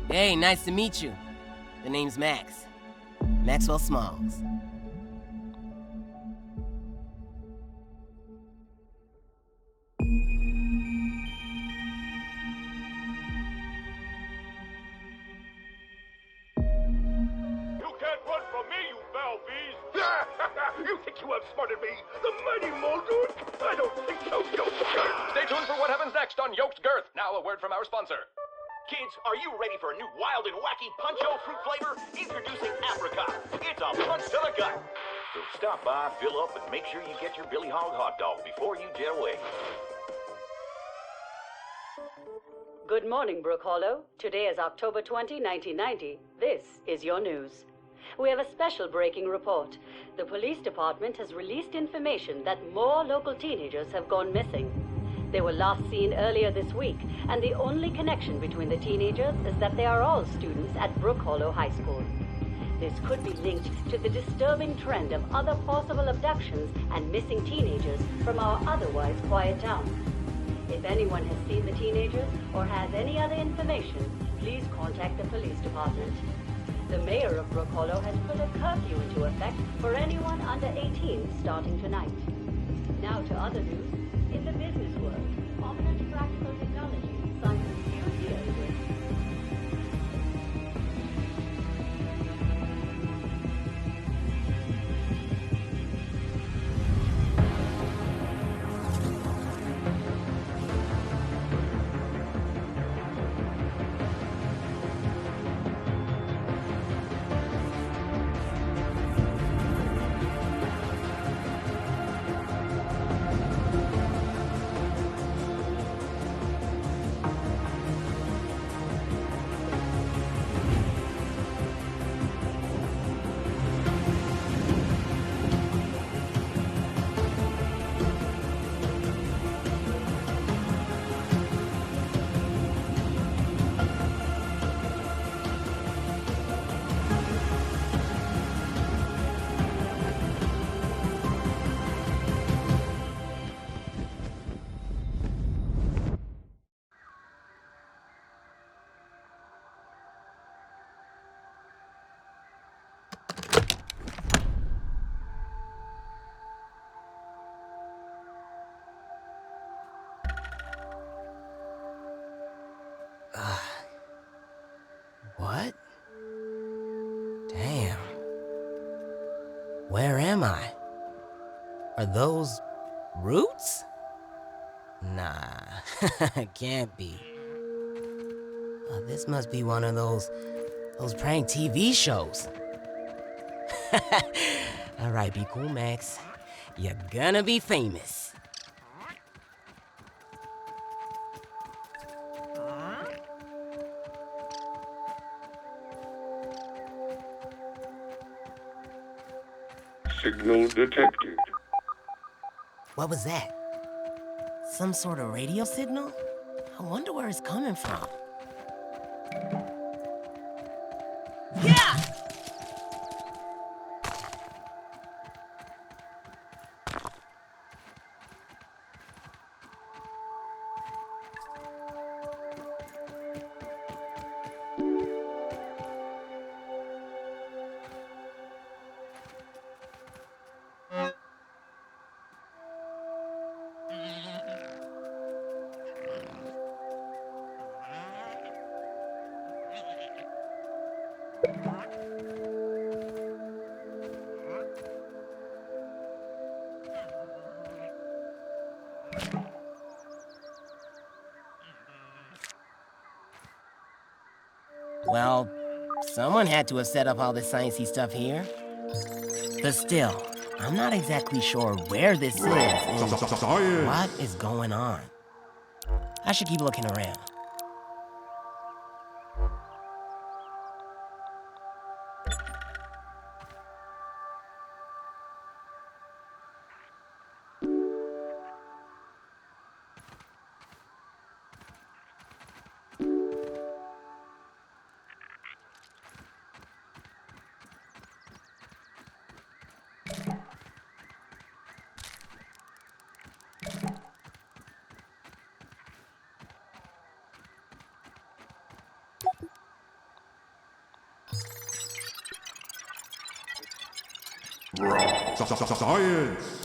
Hey, nice to meet you. The name's Max. Maxwell Smalls. You think you outsmarted me? The mighty Muldoon? I don't think so, Yoked. Stay tuned for what happens next on Yoked Girth. Now a word from our sponsor. Kids, are you ready for a new wild and wacky Punch-O fruit flavor? Introducing Apricot. It's a punch to the gut. So stop by, fill up, and make sure you get your Billy Hog hot dog before you jet away. Good morning, Brook-Hollow. Today is October 20, 1990. This is your news. We have a special breaking report. The police department has released information that more local teenagers have gone missing. They were last seen earlier this week, and the only connection between the teenagers is that they are all students at Brook-Hollow High School. This could be linked to the disturbing trend of other possible abductions and missing teenagers from our otherwise quiet town. If anyone has seen the teenagers or has any other information, please contact the police department. The mayor of Brook-Hollow has put a curfew into effect for anyone under 18 starting tonight. Now to other news. In the business world, prominent practical technology signs a huge deal with What? Damn. Where am I? Are those roots? Nah, can't be. Oh, this must be one of those prank TV shows. Alright, be cool, Max. You're gonna be famous. Signal detected. What was that? Some sort of radio signal? I wonder where it's coming from. Yeah! Well, someone had to have set up all this sciencey stuff here. But still, I'm not exactly sure where this is and what is going on. I should keep looking around. Science!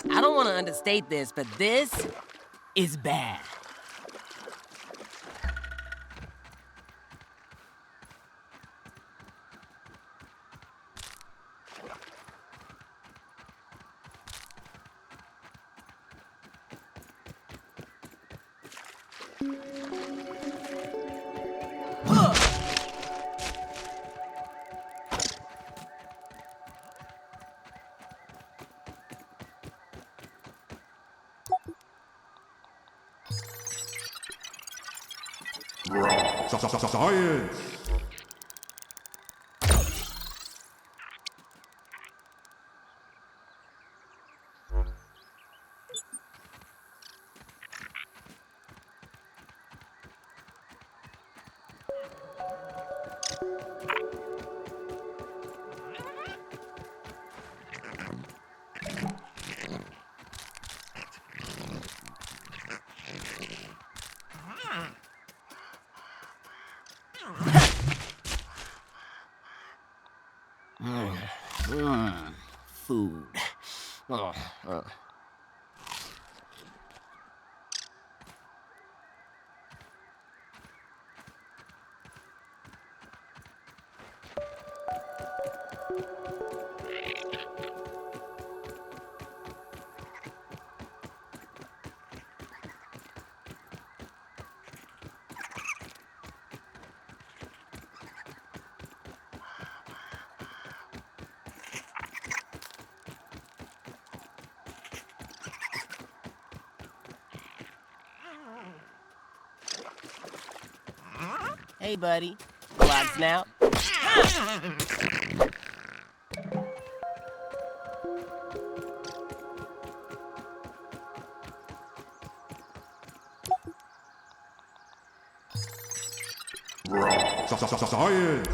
I don't want to understate this, but this is bad. Science! Food. Hey, buddy. Block snout. Science!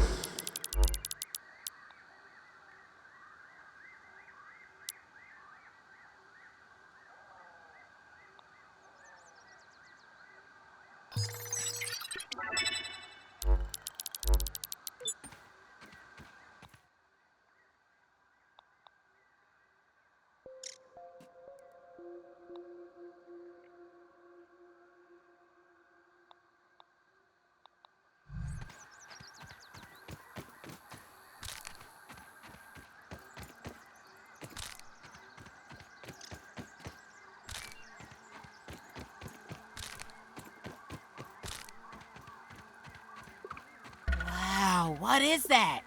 Wow, what is that?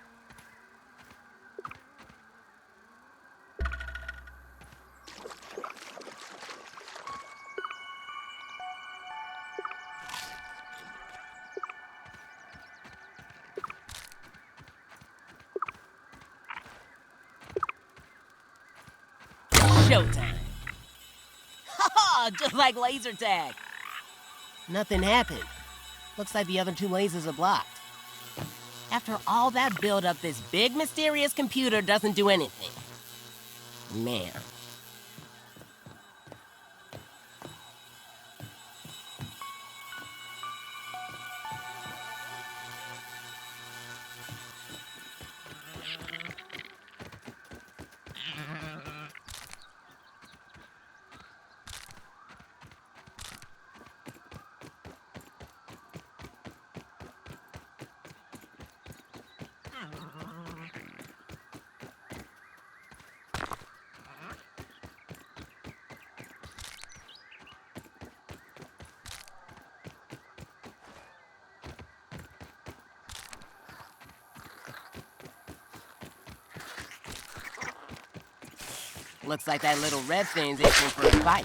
Showtime. Haha, just like laser tag. Nothing happened. Looks like the other two lasers are blocked. After all that build-up, this big mysterious computer doesn't do anything. Man. Looks like that little red thing's itching for a fight.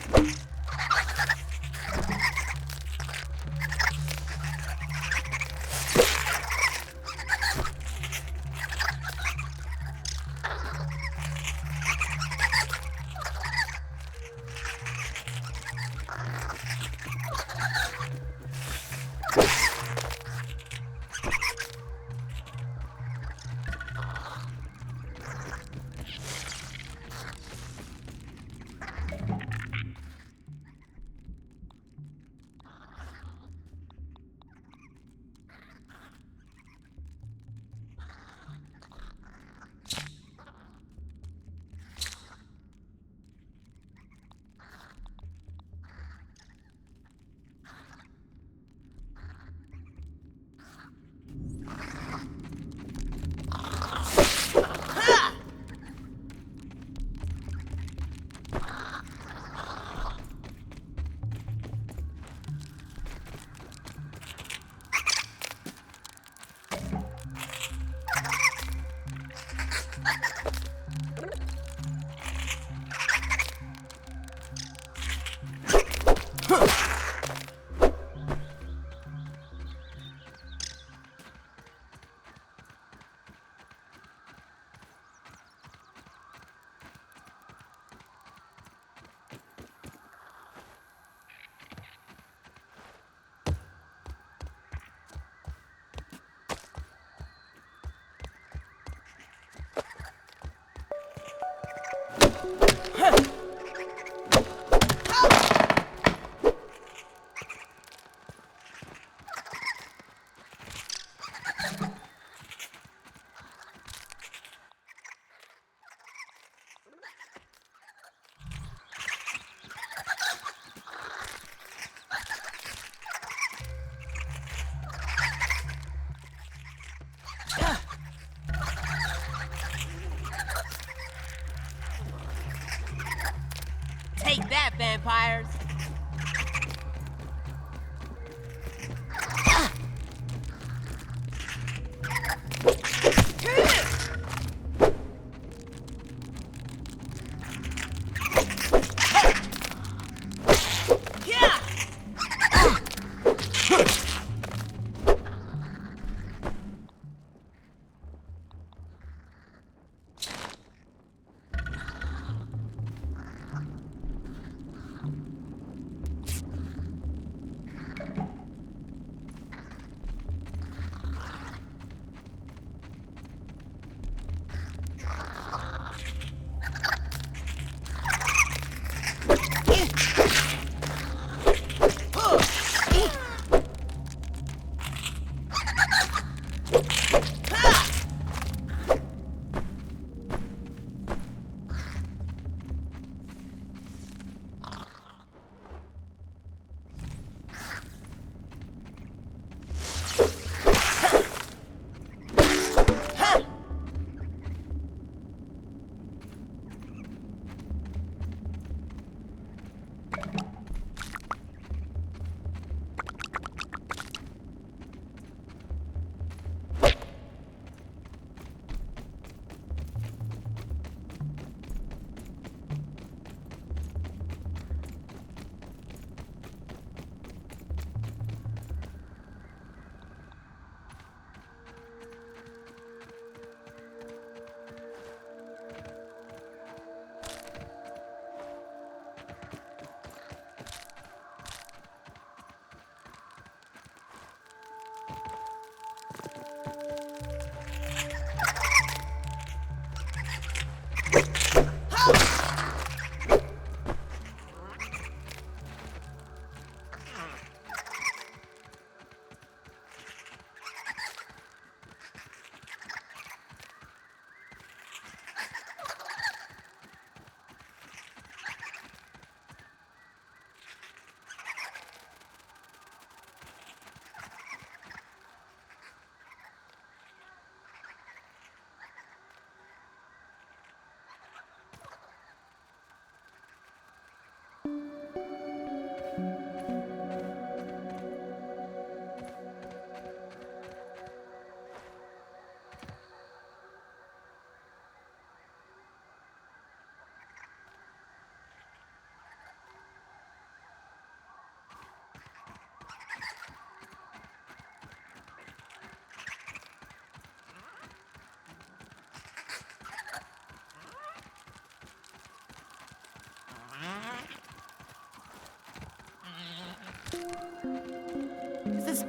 Take that, vampires!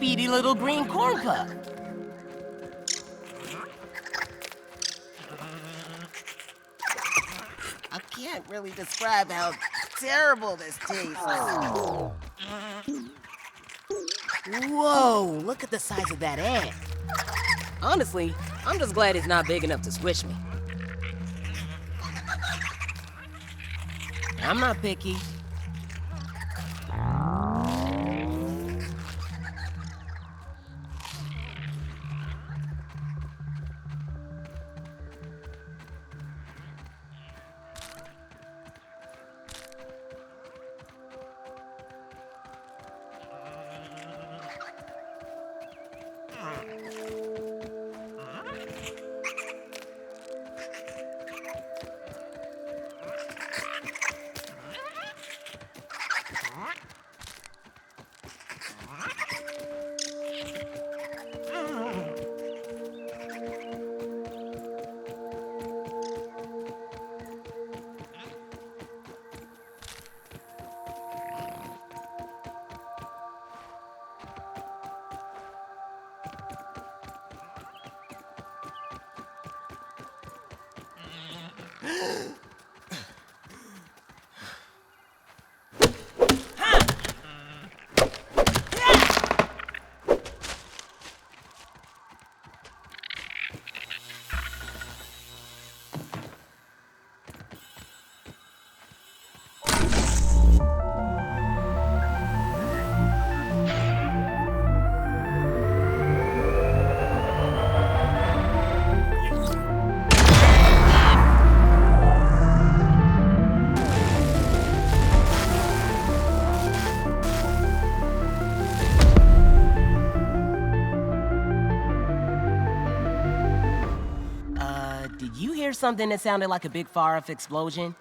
speedy little green corn puff. I can't really describe how terrible this tastes. Whoa, look at the size of that ant. Honestly, I'm just glad it's not big enough to squish me. I'm not picky. Did you hear something that sounded like a big far-off explosion?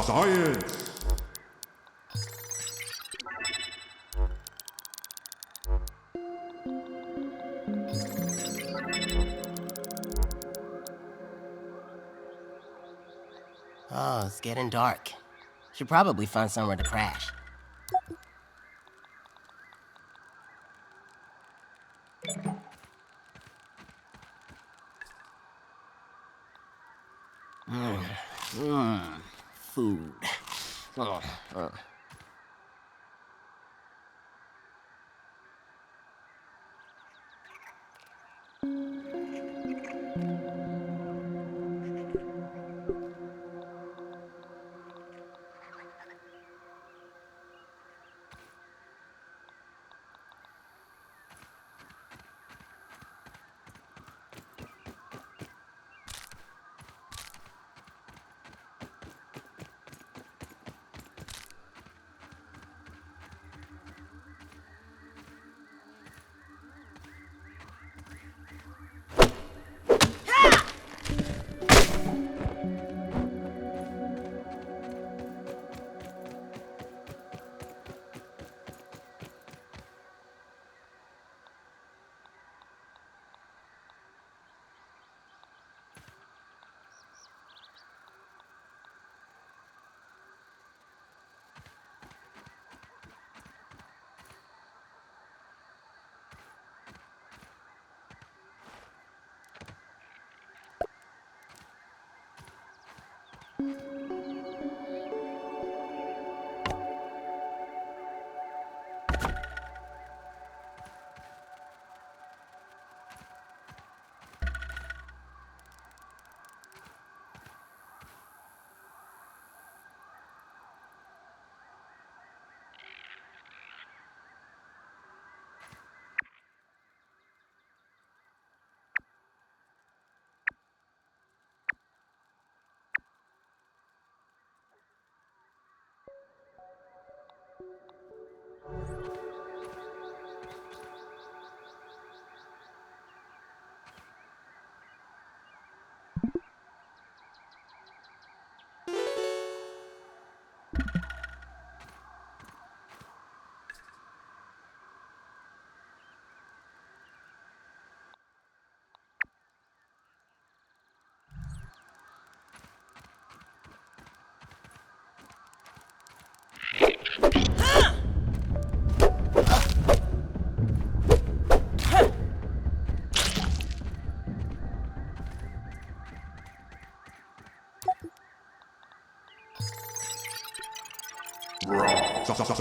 Science! Oh, it's getting dark. Should probably find somewhere to crash. Food. Oh.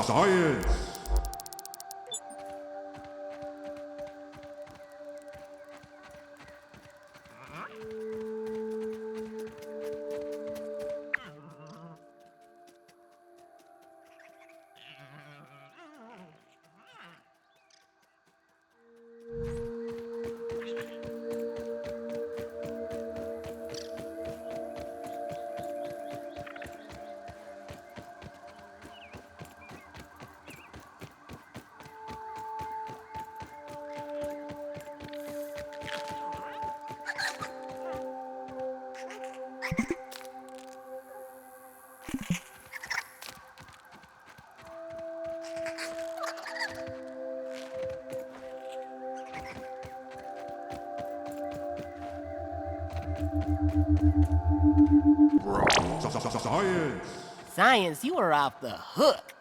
Science! Science! Science, you are off the hook.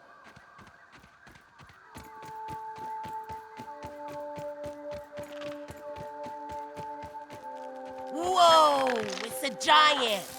Whoa! It's a giant!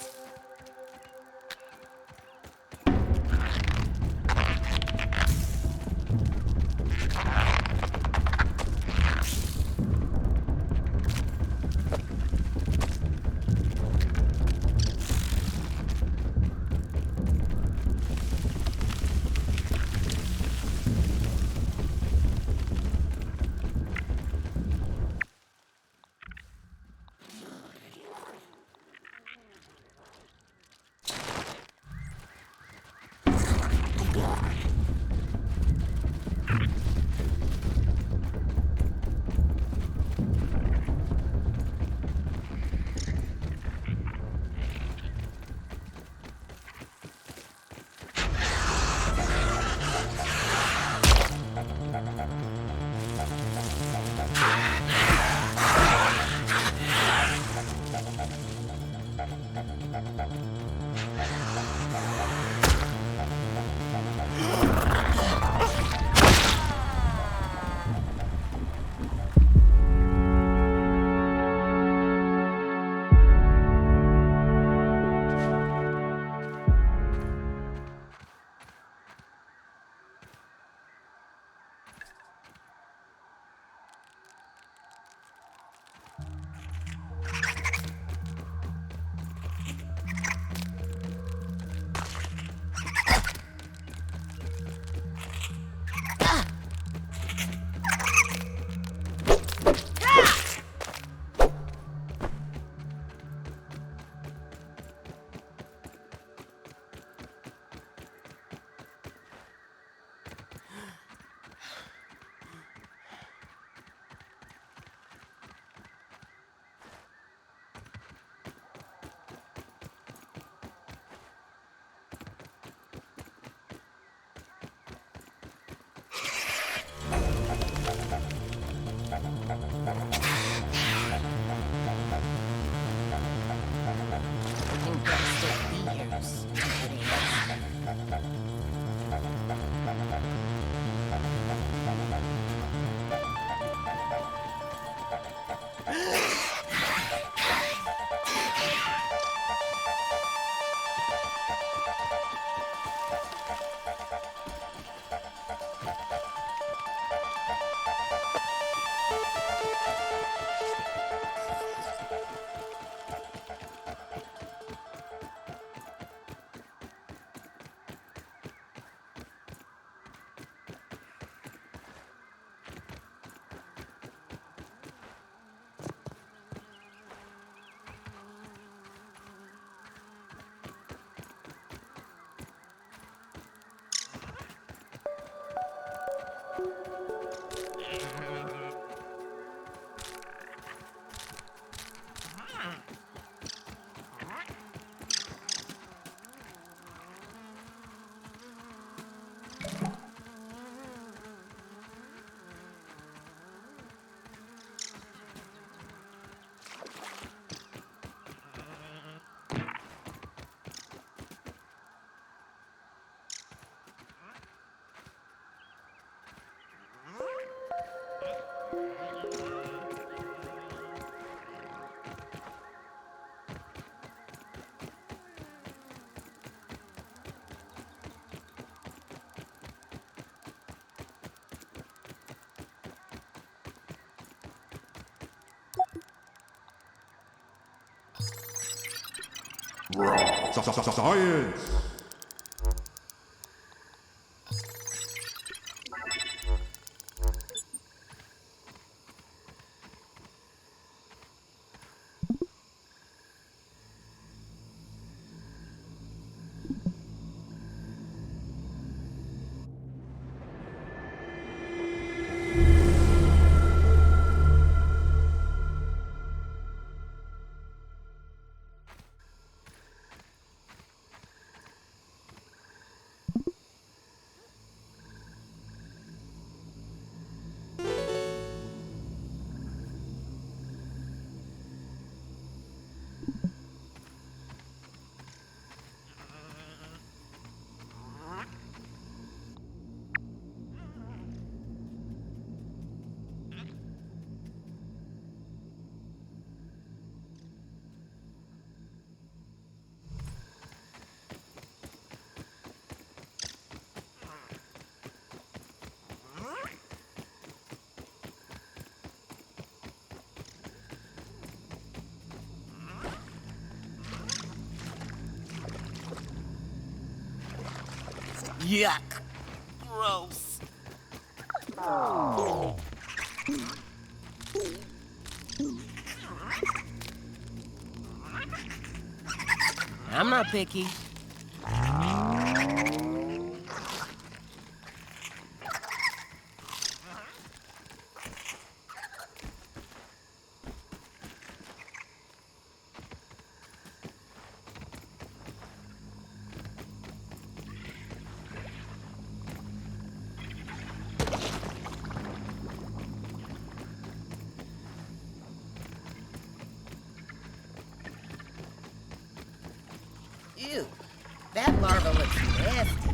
Science! Yuck! Gross! I'm not picky. Ew, that larva looks nasty.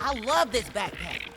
I love this backpack.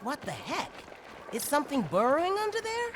What the heck? Is something burrowing under there?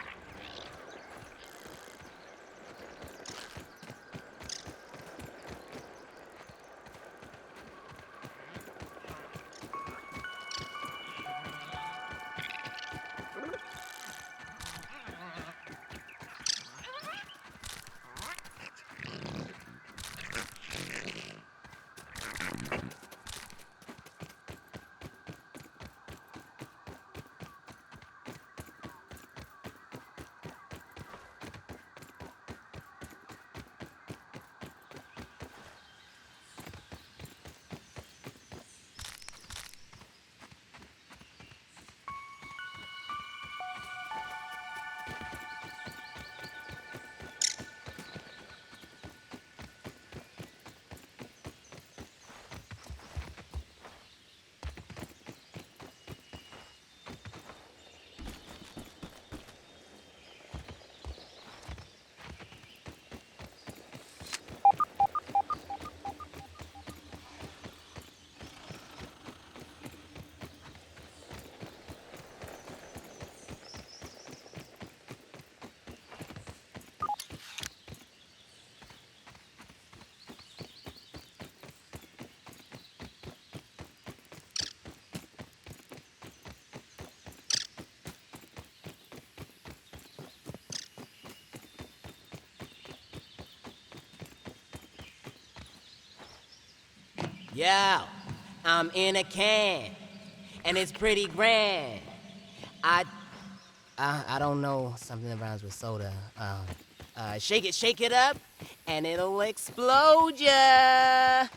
Yo, I'm in a can, and it's pretty grand. I don't know, something that rhymes with soda. Shake it up, and it'll explode ya.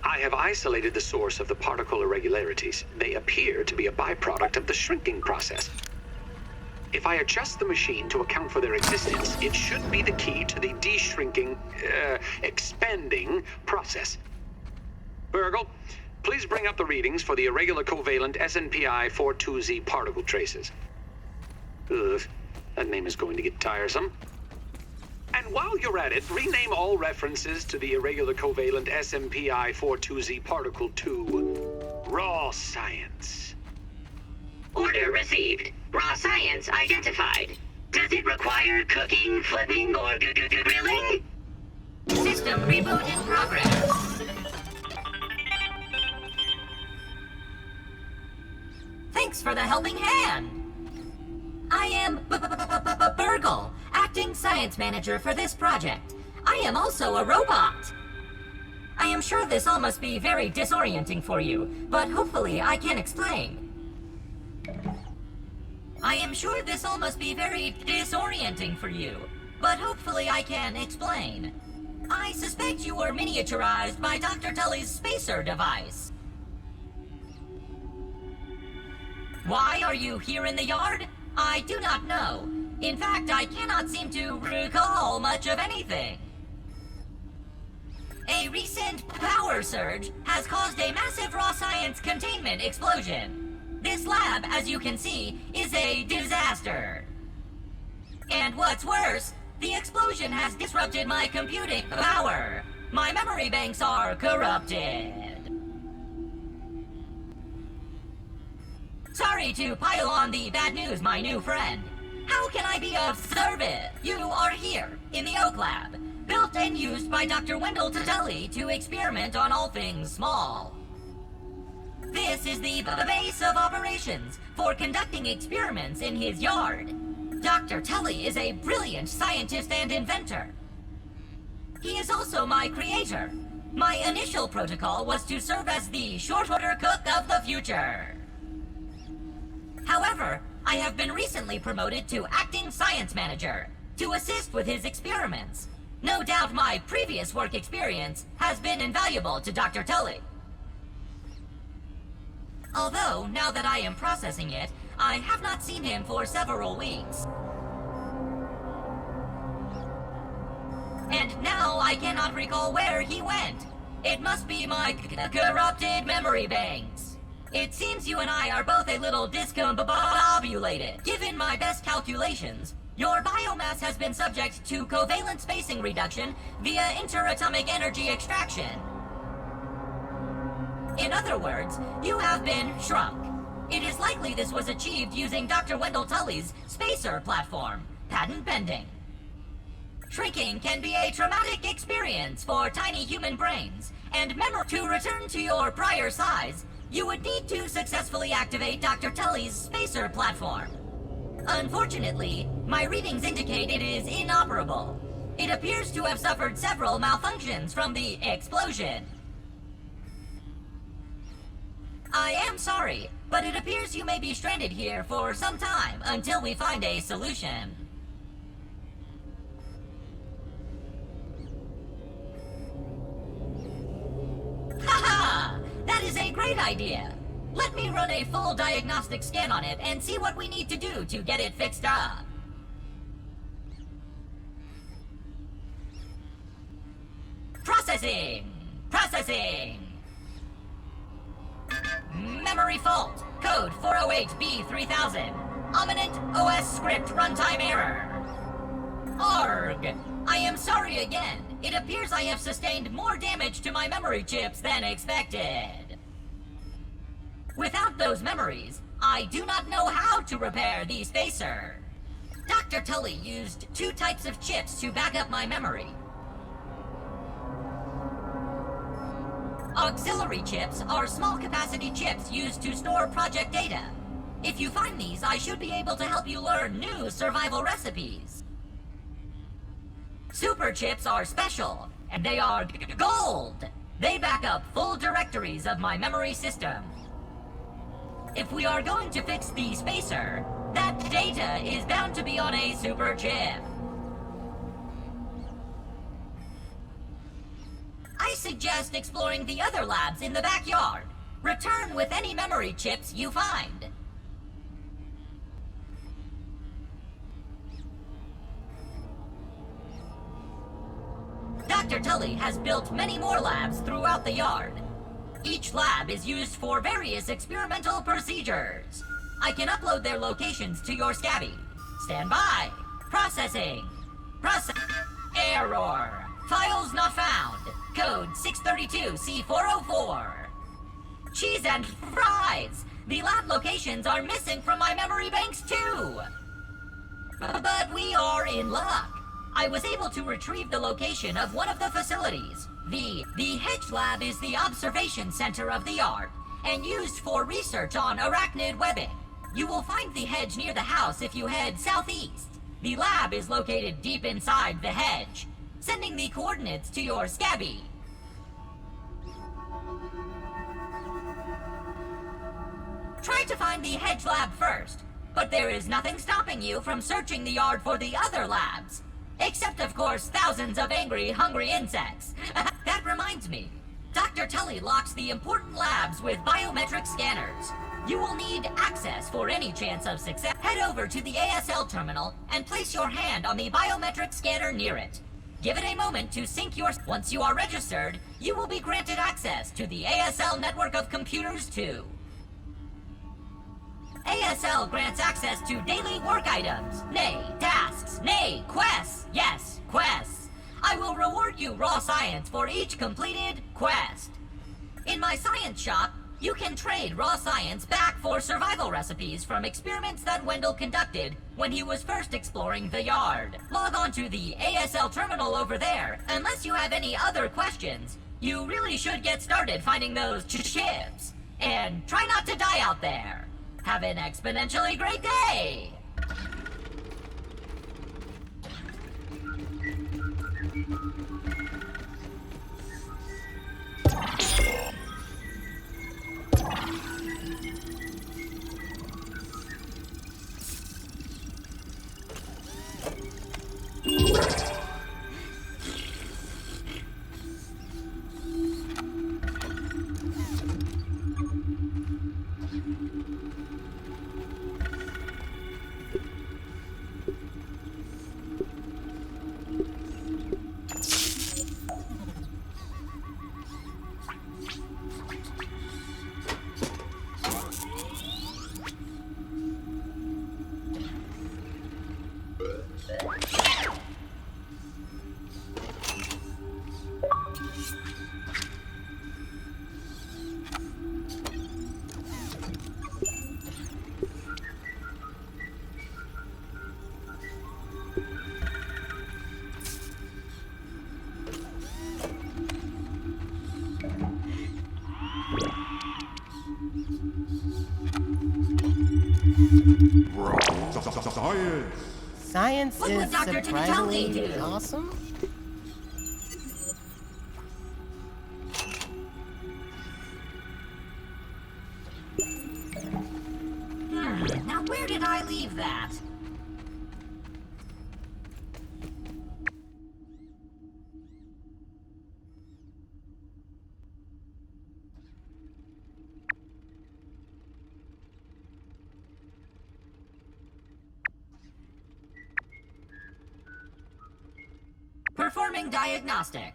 I have isolated the source of the particle irregularities. They appear to be a byproduct of the shrinking process. If I adjust the machine to account for their existence, it should be the key to the expanding process. BURG.L, please bring up the readings for the irregular covalent SNPI 42Z particle traces. Ugh, that name is going to get tiresome. And while you're at it, rename all references to the irregular covalent SMPI 42Z particle to raw science. Order received. Raw science identified. Does it require cooking, flipping, or grilling? System reboot in progress. Thanks for the helping hand. I am BURG.L, acting science manager for this project. I am also a robot. I am sure this all must be very disorienting for you, but hopefully I can explain. I am sure this all must be very disorienting for you, but hopefully I can explain. I suspect you were miniaturized by Dr. Tully's spacer device. Why are you here in the yard? I do not know. In fact, I cannot seem to recall much of anything. A recent power surge has caused a massive raw science containment explosion. This lab, as you can see, is a disaster. And what's worse, the explosion has disrupted my computing power. My memory banks are corrupted. Sorry to pile on the bad news, my new friend. How can I be of service? You are here, in the Oak Lab, built and used by Dr. Wendell Tully to experiment on all things small. This is the base of operations for conducting experiments in his yard. Dr. Tully is a brilliant scientist and inventor. He is also my creator. My initial protocol was to serve as the short-order cook of the future. However, I have been recently promoted to acting science manager to assist with his experiments. No doubt my previous work experience has been invaluable to Dr. Tully. Although, now that I am processing it, I have not seen him for several weeks. And now I cannot recall where he went. It must be my corrupted memory banks. It seems you and I are both a little discombobulated. Given my best calculations, your biomass has been subject to covalent spacing reduction via interatomic energy extraction. In other words, you have been shrunk. It is likely this was achieved using Dr. Wendell Tully's spacer platform, patent pending. Shrinking can be a traumatic experience for tiny human brains, and to return to your prior size, you would need to successfully activate Dr. Tully's spacer platform. Unfortunately, my readings indicate it is inoperable. It appears to have suffered several malfunctions from the explosion. I am sorry, but it appears you may be stranded here for some time until we find a solution. Haha! That is a great idea! Let me run a full diagnostic scan on it and see what we need to do to get it fixed up. Processing! Processing! Memory fault. Code 408B3000. Ominent OS script runtime error. ARG. I am sorry again. It appears I have sustained more damage to my memory chips than expected. Without those memories, I do not know how to repair the spacer. Dr. Tully used 2 types of chips to back up my memory. Auxiliary chips are small capacity chips used to store project data. If you find these, I should be able to help you learn new survival recipes. Super chips are special, and they are gold. They back up full directories of my memory system. If we are going to fix the spacer, that data is bound to be on a super chip. I suggest exploring the other labs in the backyard. Return with any memory chips you find. Dr. Tully has built many more labs throughout the yard. Each lab is used for various experimental procedures. I can upload their locations to your Scabby. Stand by. Processing. Error. Files not found. Code 632C404. Cheese and fries! The lab locations are missing from my memory banks too! But we are in luck. I was able to retrieve the location of one of the facilities. The Hedge Lab is the observation center of the yard, and used for research on arachnid webbing. You will find the hedge near the house if you head southeast. The lab is located deep inside the hedge. Sending the coordinates to your Scabby. Try to find the hedge lab first, but there is nothing stopping you from searching the yard for the other labs. Except, of course, thousands of angry, hungry insects. That reminds me. Dr. Tully locks the important labs with biometric scanners. You will need access for any chance of success. Head over to the ASL terminal and place your hand on the biometric scanner near it. Give it a moment to sync your... Once you are registered, you will be granted access to the ASL network of computers too. ASL grants access to daily work items, nay, tasks, nay, quests. Yes, quests. I will reward you raw science for each completed quest. In my science shop, you can trade raw science back for survival recipes from experiments that Wendell conducted when he was first exploring the yard. Log on to the ASL terminal over there. Unless you have any other questions, you really should get started finding those chips. And try not to die out there. Have an exponentially great day! Science! Science What would is Dr. Tinatelli surprisingly do? awesome. Now where did I leave that? Performing diagnostic.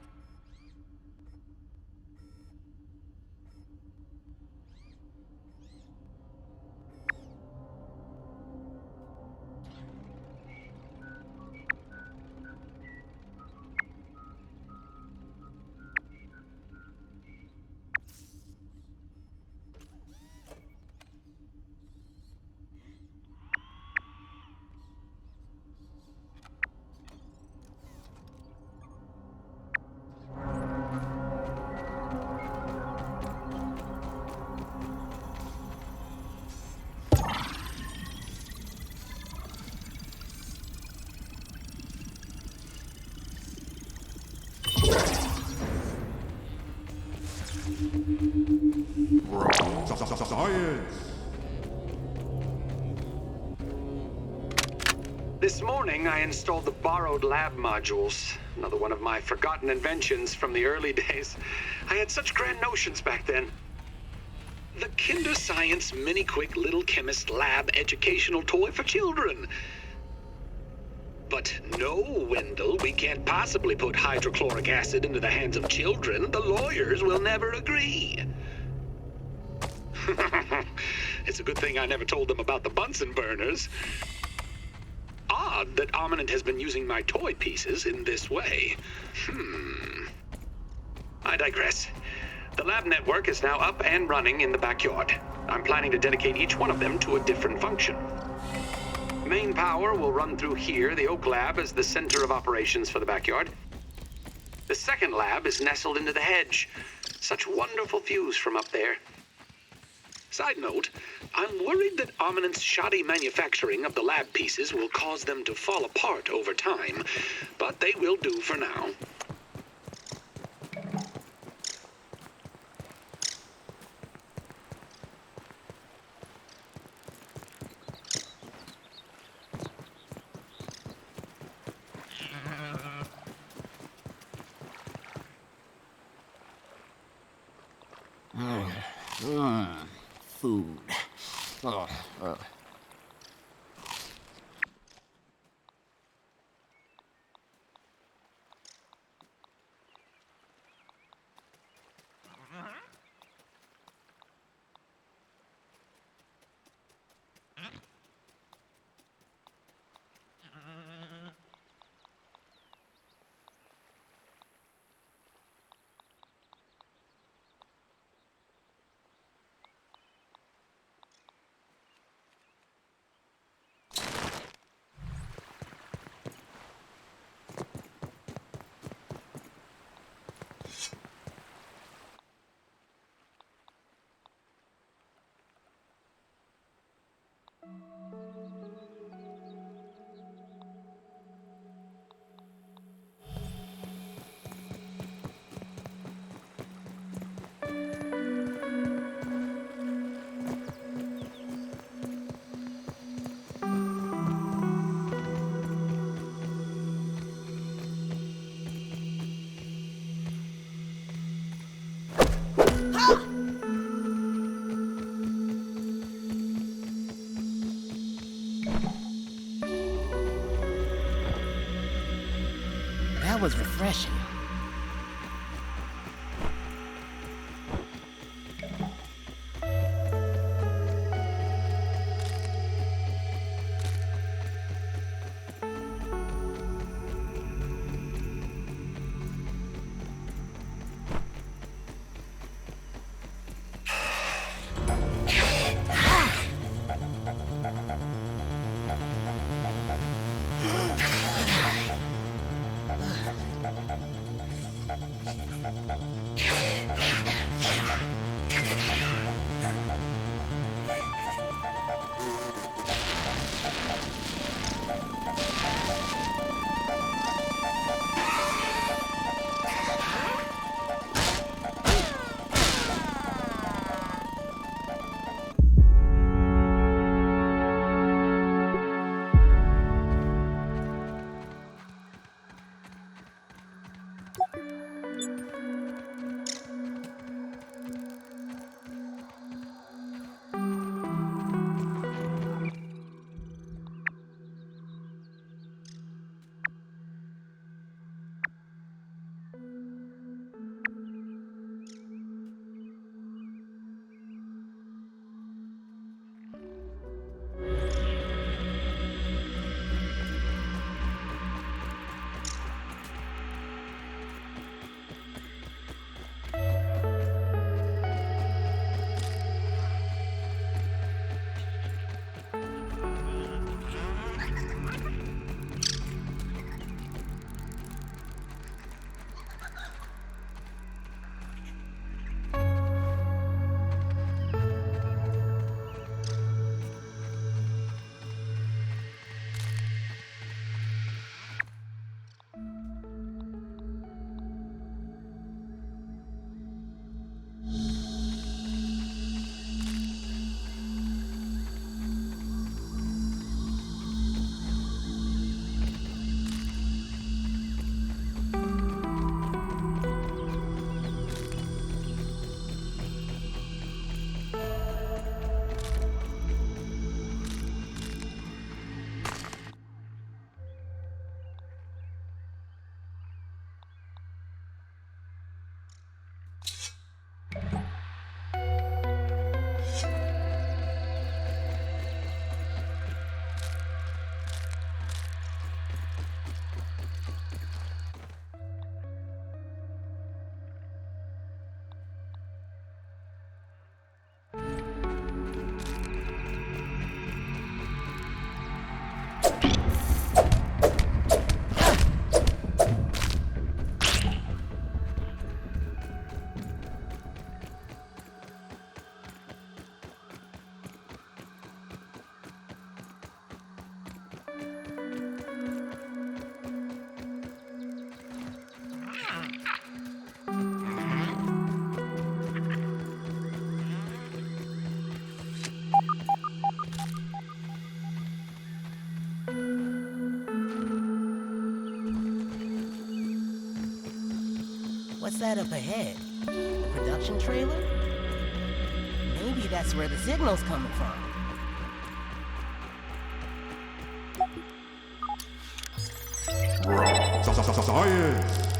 Science! This morning, I installed the borrowed lab modules. Another one of my forgotten inventions from the early days. I had such grand notions back then. The Kinder Science Mini Quick Little Chemist Lab educational toy for children. But no, Wendell, we can't possibly put hydrochloric acid into the hands of children. The lawyers will never agree. It's a good thing I never told them about the Bunsen burners. Odd that Ominent has been using my toy pieces in this way. I digress. The lab network is now up and running in the backyard. I'm planning to dedicate each one of them to a different function. Main power will run through here. The Oak Lab is the center of operations for the backyard. The second lab is nestled into the hedge. Such wonderful views from up there. Side note, I'm worried that Armament's shoddy manufacturing of the lab pieces will cause them to fall apart over time, but they will do for now. Food. That was refreshing. What's that up ahead? The production trailer? Maybe that's where the signal's coming from. Science!